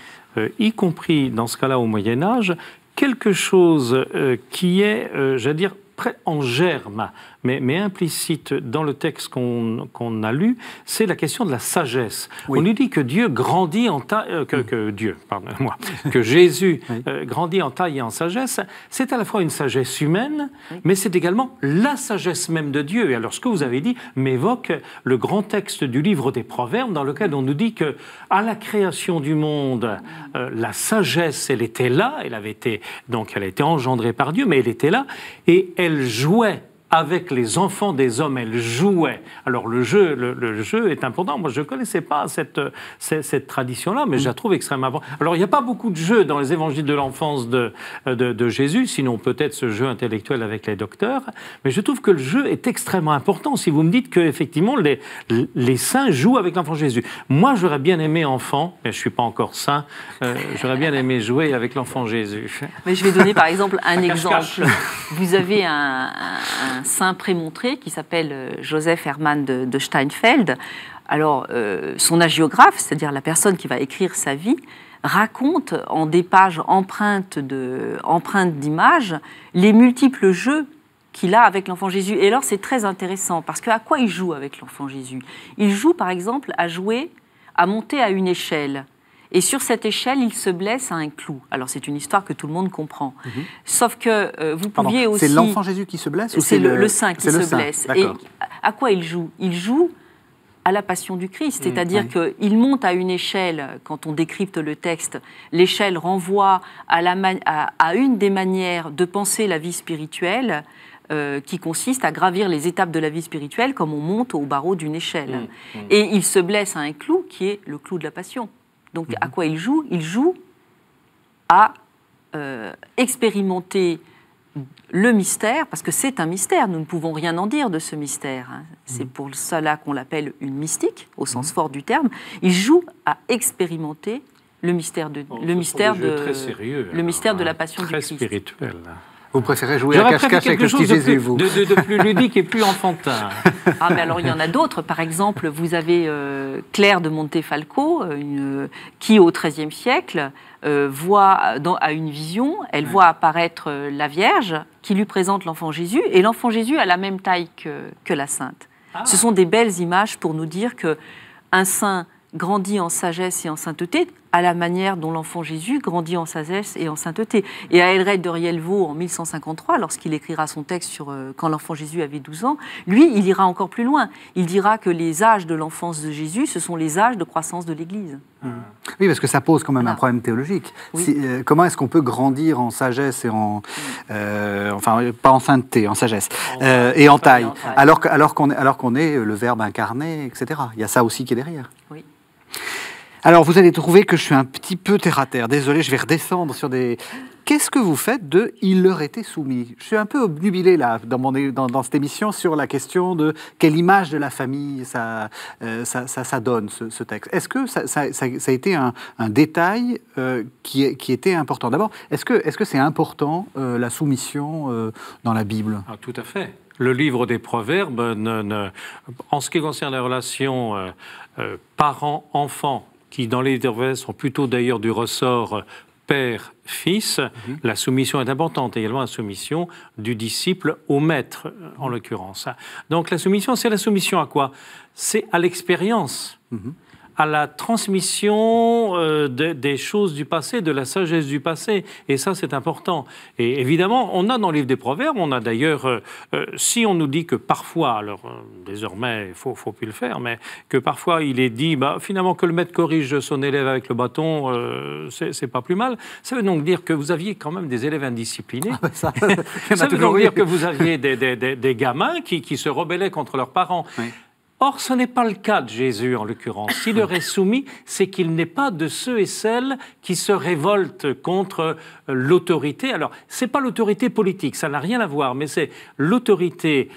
y compris dans ce cas-là au Moyen-Âge, quelque chose qui est, j'allais dire, en germe mais implicite dans le texte qu'on a lu, c'est la question de la sagesse. Oui. On nous dit que Dieu grandit en taille, que Jésus grandit en taille et en sagesse. C'est à la fois une sagesse humaine, mais c'est également la sagesse même de Dieu. Et alors, ce que vous avez dit m'évoque le grand texte du livre des Proverbes, dans lequel on nous dit que à la création du monde, la sagesse, elle était là, elle a été engendrée par Dieu, mais elle était là, et elle jouait avec les enfants des hommes, elle jouait. Alors le jeu est important. Moi, je ne connaissais pas cette tradition-là, mais je la trouve extrêmement importante. Alors, il n'y a pas beaucoup de jeux dans les évangiles de l'enfance de Jésus, sinon peut-être ce jeu intellectuel avec les docteurs, mais je trouve que le jeu est extrêmement important. Si vous me dites qu'effectivement, les saints jouent avec l'enfant Jésus. Moi, j'aurais bien aimé enfant, mais je ne suis pas encore saint, j'aurais bien aimé jouer avec l'enfant Jésus. Mais je vais donner par exemple un exemple. Vous avez un saint prémontré qui s'appelle Joseph Hermann de Steinfeld. Alors, son hagiographe, c'est-à-dire la personne qui va écrire sa vie, raconte en des pages empreintes d'images les multiples jeux qu'il a avec l'enfant Jésus. Et alors, c'est très intéressant, parce qu'à quoi il joue avec l'enfant Jésus? Il joue, par exemple, à monter à une échelle. Et sur cette échelle, il se blesse à un clou. Alors, c'est une histoire que tout le monde comprend. Sauf que vous pouviez aussi... C'est l'enfant Jésus qui se blesse ou c'est le saint qui se blesse. Et D'accord. à quoi il joue? Il joue à la passion du Christ. C'est-à-dire qu'il monte à une échelle, quand on décrypte le texte, l'échelle renvoie à une des manières de penser la vie spirituelle, qui consiste à gravir les étapes de la vie spirituelle comme on monte au barreau d'une échelle. Et il se blesse à un clou qui est le clou de la passion. Donc, à quoi il joue? Il joue à expérimenter le mystère, parce que c'est un mystère, nous ne pouvons rien en dire de ce mystère. C'est pour cela qu'on l'appelle une mystique, au sens fort du terme. Il joue à expérimenter le mystère de la passion du Christ. Très spirituel. Vous préférez jouer à cache-cache avec le petit Jésus, vous? De plus ludique et plus enfantin. Ah, mais alors il y en a d'autres. Par exemple, vous avez Claire de Montefalco, qui au XIIIe siècle voit à une vision, elle voit apparaître la Vierge qui lui présente l'enfant Jésus, et l'enfant Jésus a la même taille que la Sainte. Ce sont des belles images pour nous dire qu'un saint grandit en sagesse et en sainteté, à la manière dont l'enfant Jésus grandit en sagesse et en sainteté. Et à Aelred de Rielvaux, en 1153, lorsqu'il écrira son texte sur quand l'enfant Jésus avait 12 ans, lui, il ira encore plus loin. Il dira que les âges de l'enfance de Jésus, ce sont les âges de croissance de l'Église. Oui, parce que ça pose quand même un problème théologique. Oui. Comment est-ce qu'on peut grandir en sagesse et enfin, pas en sainteté, en sagesse, et en taille, alors qu'on est le Verbe incarné, etc. Il y a ça aussi qui est derrière. Oui. Alors, vous allez trouver que je suis un petit peu terre-à-terre. Désolé, je vais redescendre sur des... Qu'est-ce que vous faites de « il leur était soumis » ? Je suis un peu obnubilé, là, dans cette émission, sur la question de quelle image de la famille ça donne, ce texte. Est-ce que ça a été un détail qui était important ? D'abord, est-ce que c'est important, la soumission dans la Bible ? Tout à fait. Le livre des Proverbes, en ce qui concerne les relations parents-enfants, qui dans les Proverbes sont plutôt d'ailleurs du ressort père-fils, la soumission est importante, également la soumission du disciple au maître, en l'occurrence. Donc la soumission, c'est la soumission à quoi? C'est à l'expérience, à la transmission des choses du passé, de la sagesse du passé. Et ça, c'est important. Et évidemment, on a dans le livre des Proverbes, on a d'ailleurs, si on nous dit que parfois, alors désormais, il faut plus le faire, mais que parfois il est dit, finalement, que le maître corrige son élève avec le bâton, c'est pas plus mal. Ça veut donc dire que vous aviez quand même des élèves indisciplinés. Ça veut donc dire que vous aviez des gamins qui se rebellaient contre leurs parents. Oui. Or, ce n'est pas le cas de Jésus, en l'occurrence. S'il leur est soumis, c'est qu'il n'est pas de ceux et celles qui se révoltent contre l'autorité. Alors, ce n'est pas l'autorité politique, ça n'a rien à voir, mais c'est l'autorité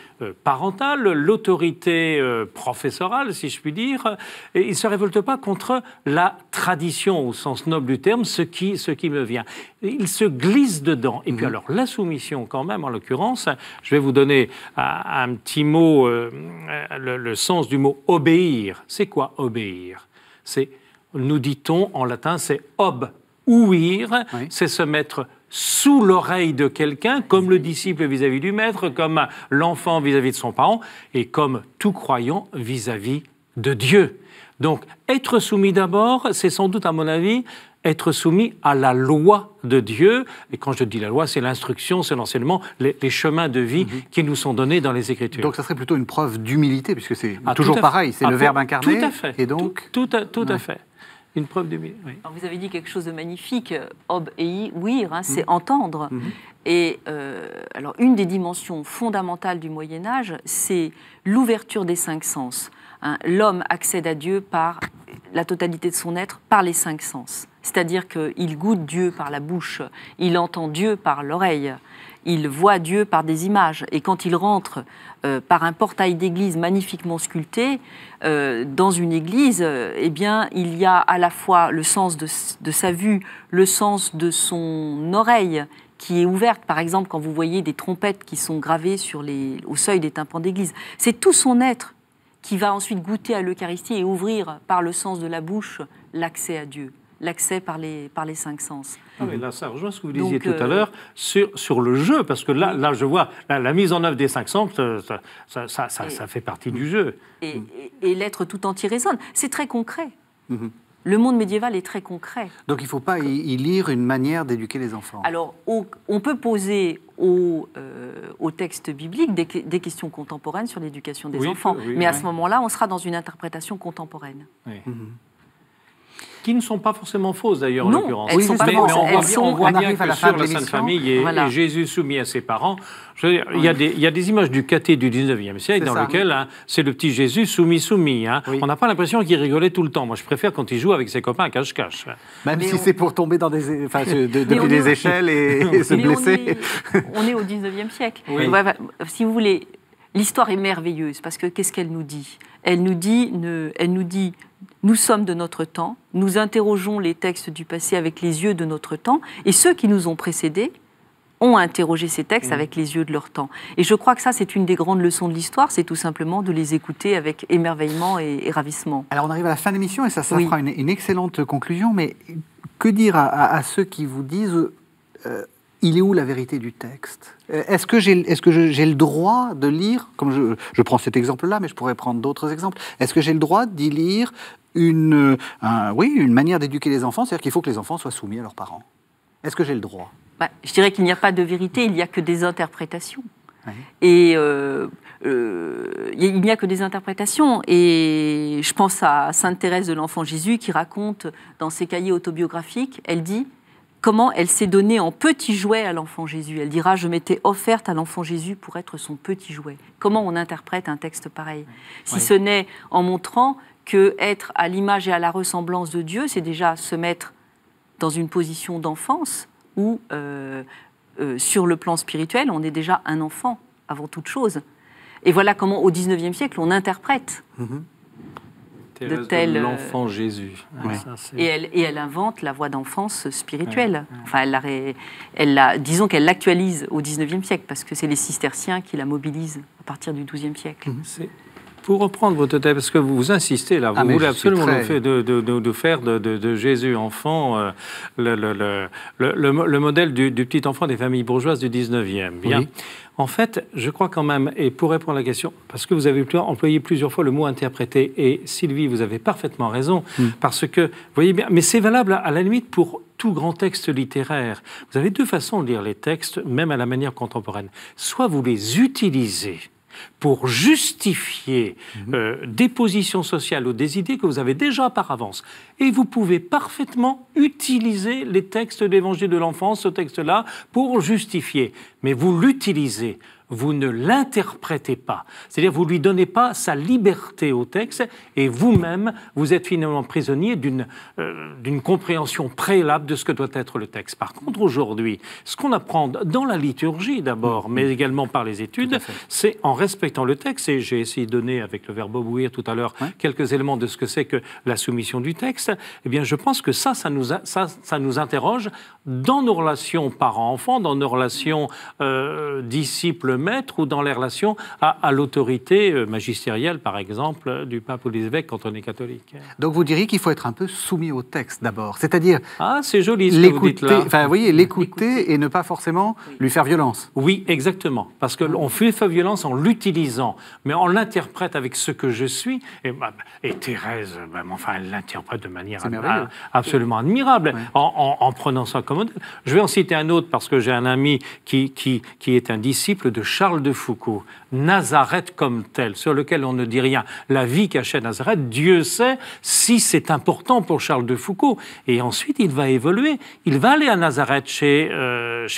parentale, l'autorité professorale, si je puis dire. Et il ne se révolte pas contre la tradition, au sens noble du terme, ce qui me vient. Il se glisse dedans. Et puis alors, la soumission, quand même, en l'occurrence, je vais vous donner un petit mot, le sens du mot obéir. C'est quoi obéir? C'est, nous dit-on en latin, c'est ob, ouïr, c'est se mettre sous l'oreille de quelqu'un, comme le disciple vis-à-vis du maître, comme l'enfant vis-à-vis de son parent, et comme tout croyant vis-à-vis de Dieu. Donc, être soumis d'abord, c'est sans doute, à mon avis, être soumis à la loi de Dieu. Et quand je dis la loi, c'est l'instruction, c'est l'enseignement, les chemins de vie qui nous sont donnés dans les Écritures. Donc ça serait plutôt une preuve d'humilité, puisque c'est toujours pareil, c'est le Verbe incarné. Tout à fait. Et donc... Tout à fait. Une preuve d'humilité. Oui. Alors vous avez dit quelque chose de magnifique, ob et ouïr, c'est entendre. Et alors une des dimensions fondamentales du Moyen-Âge, c'est l'ouverture des 5 sens. L'homme accède à Dieu par la totalité de son être, par les 5 sens. C'est-à-dire qu'il goûte Dieu par la bouche, il entend Dieu par l'oreille, il voit Dieu par des images. Et quand il rentre par un portail d'église magnifiquement sculpté, dans une église, eh bien, il y a à la fois le sens de sa vue, le sens de son oreille, qui est ouverte. Par exemple, quand vous voyez des trompettes qui sont gravées au seuil des tympans d'église, c'est tout son être qui va ensuite goûter à l'Eucharistie et ouvrir par le sens de la bouche l'accès à Dieu, l'accès par les 5 sens. Ah mais là, ça rejoint ce que vous disiez tout à l'heure sur le jeu, parce que là je vois la mise en œuvre des 5 sens, ça fait partie du jeu. Et l'être tout entier résonne. C'est très concret. Le monde médiéval est très concret. Donc il ne faut pas y lire une manière d'éduquer les enfants. Alors, on peut poser au texte biblique des questions contemporaines sur l'éducation des enfants. Mais à ce moment-là, on sera dans une interprétation contemporaine. Oui. Qui ne sont pas forcément fausses d'ailleurs, en l'occurrence. Elles ne sont pas fausses. On voit bien que sur la Sainte Famille et Jésus soumis à ses parents, il y a des images du caté du 19e siècle dans lequel c'est le petit Jésus soumis. On n'a pas l'impression qu'il rigolait tout le temps. Moi, je préfère quand il joue avec ses copains à cache-cache. Même si c'est pour tomber dans depuis des échelles et se blesser. On est au 19e siècle. Si vous voulez, l'histoire est merveilleuse parce que qu'est-ce qu'elle nous dit ? Elle nous dit, nous sommes de notre temps, nous interrogeons les textes du passé avec les yeux de notre temps, et ceux qui nous ont précédés ont interrogé ces textes avec les yeux de leur temps. Et je crois que ça, c'est une des grandes leçons de l'histoire, c'est tout simplement de les écouter avec émerveillement et ravissement. Alors on arrive à la fin de l'émission, et ça fera une excellente conclusion, mais que dire à ceux qui vous disent... il est où la vérité du texte ? Est-ce que j'ai le droit de lire, comme je prends cet exemple-là, mais je pourrais prendre d'autres exemples, est-ce que j'ai le droit d'y lire une manière d'éduquer les enfants, c'est-à-dire qu'il faut que les enfants soient soumis à leurs parents ? Est-ce que j'ai le droit ? Je dirais qu'il n'y a pas de vérité, il n'y a que des interprétations. Oui. Et il n'y a que des interprétations. Et je pense à Sainte Thérèse de l'Enfant Jésus qui raconte dans ses cahiers autobiographiques, elle dit comment elle s'est donnée en petit jouet à l'enfant Jésus. Elle dira « Je m'étais offerte à l'enfant Jésus pour être son petit jouet ». Comment on interprète un texte pareil ? Si ce n'est en montrant qu'être à l'image et à la ressemblance de Dieu, c'est déjà se mettre dans une position d'enfance où, sur le plan spirituel, on est déjà un enfant avant toute chose. Et voilà comment, au XIXe siècle, on interprète de l'enfant Jésus. Ouais. Et elle invente la voie d'enfance spirituelle. Ouais. Enfin, disons qu'elle l'actualise au XIXe siècle, parce que c'est les cisterciens qui la mobilisent à partir du XIIe siècle. Pour reprendre votre thème, parce que vous insistez là, vous voulez absolument de faire de Jésus enfant le modèle du petit enfant des familles bourgeoises du 19e. Bien. Oui. En fait, je crois quand même, et pour répondre à la question, parce que vous avez employé plusieurs fois le mot interpréter, et Sylvie, vous avez parfaitement raison, parce que, vous voyez bien, mais c'est valable à la limite pour tout grand texte littéraire. Vous avez deux façons de lire les textes, même à la manière contemporaine. Soit vous les utilisez pour justifier des positions sociales ou des idées que vous avez déjà par avance. Et vous pouvez parfaitement utiliser les textes de l'Évangile de l'enfance, ce texte-là, pour justifier. Mais vous l'utilisez, vous ne l'interprétez pas. C'est-à-dire, vous ne lui donnez pas sa liberté au texte, et vous-même, vous êtes finalement prisonnier d'une compréhension préalable de ce que doit être le texte. Par contre, aujourd'hui, ce qu'on apprend dans la liturgie d'abord, mais également par les études, c'est en respectant le texte, et j'ai essayé de donner avec le verbe obéir tout à l'heure quelques éléments de ce que c'est que la soumission du texte, eh bien je pense que ça nous interroge dans nos relations parents-enfants, dans nos relations disciples maître ou dans les relations à l'autorité magistérielle, par exemple, du pape ou des évêques quand on est catholique. Donc vous diriez qu'il faut être un peu soumis au texte d'abord, c'est-à-dire c'est joli ce que vous dites là. Enfin, vous voyez, l'écouter et ne pas forcément lui faire violence. Oui, exactement, parce qu'on fait violence en l'utilisant, mais on l'interprète avec ce que je suis. Et Thérèse, enfin, elle l'interprète de manière absolument admirable, en prenant ça comme modèle. Je vais en citer un autre parce que j'ai un ami qui est un disciple de Charles de Foucault, Nazareth comme tel, sur lequel on ne dit rien. La vie cachée à Nazareth, Dieu sait si c'est important pour Charles de Foucault. Et ensuite, il va évoluer. Il va aller à Nazareth chez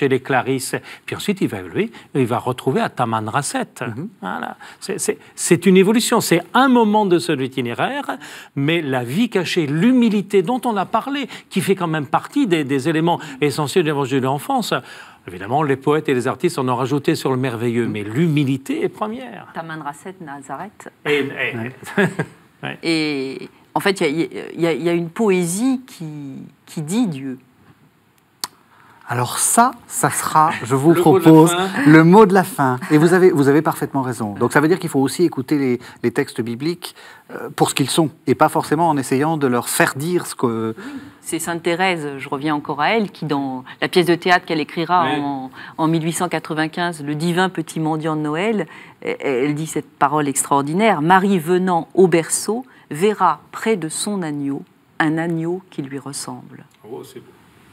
les Clarisses. Puis ensuite, il va évoluer. Il va retrouver à Tamanrasset. Voilà. C'est une évolution. C'est un moment de son itinéraire, mais la vie cachée, l'humilité dont on a parlé, qui fait quand même partie des éléments essentiels de l'évangile de l'enfance. Évidemment, les poètes et les artistes en ont rajouté sur le merveilleux, mais l'humilité est première. Tamanrasset, Nazareth. Ouais. Et en fait, il y a une poésie qui dit Dieu. Alors ça sera, je vous propose, le mot de la fin. Et vous avez parfaitement raison. Donc ça veut dire qu'il faut aussi écouter les textes bibliques pour ce qu'ils sont, et pas forcément en essayant de leur faire dire ce que... C'est Sainte Thérèse, je reviens encore à elle, qui dans la pièce de théâtre qu'elle écrira en 1895, Le divin petit mendiant de Noël, elle dit cette parole extraordinaire: Marie venant au berceau verra près de son agneau un agneau qui lui ressemble. Oh, c'est beau.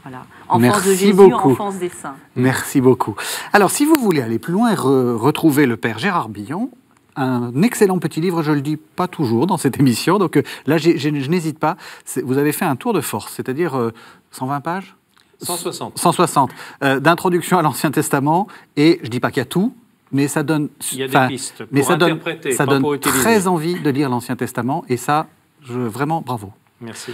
Voilà. Enfance Merci de Jésus, beaucoup. enfance des saints. Merci beaucoup. Alors, si vous voulez aller plus loin et retrouver le père Gérard Billon, un excellent petit livre, je ne le dis pas toujours dans cette émission, donc là, je n'hésite pas. Vous avez fait un tour de force, c'est-à-dire 120 pages 160. 160, d'introduction à l'Ancien Testament, et je ne dis pas qu'il y a tout, mais ça donne... Il y a des pistes mais pour ça interpréter, ça pas donne pour utiliser. Très envie de lire l'Ancien Testament, et ça, vraiment, bravo. Merci.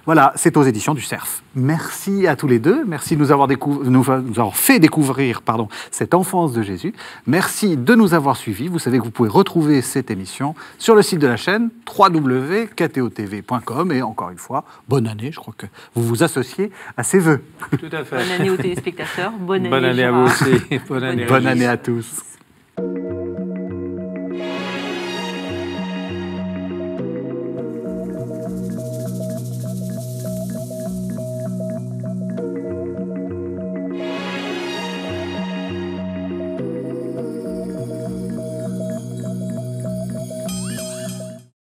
Voilà, c'est aux éditions du Cerf. Merci à tous les deux. Merci de nous avoir fait découvrir cette enfance de Jésus. Merci de nous avoir suivis. Vous savez que vous pouvez retrouver cette émission sur le site de la chaîne www.ktotv.com. Et encore une fois, bonne année. Je crois que vous vous associez à ces vœux. Tout à fait. Bonne année aux téléspectateurs. Bonne année à vous aussi. Bonne année à tous.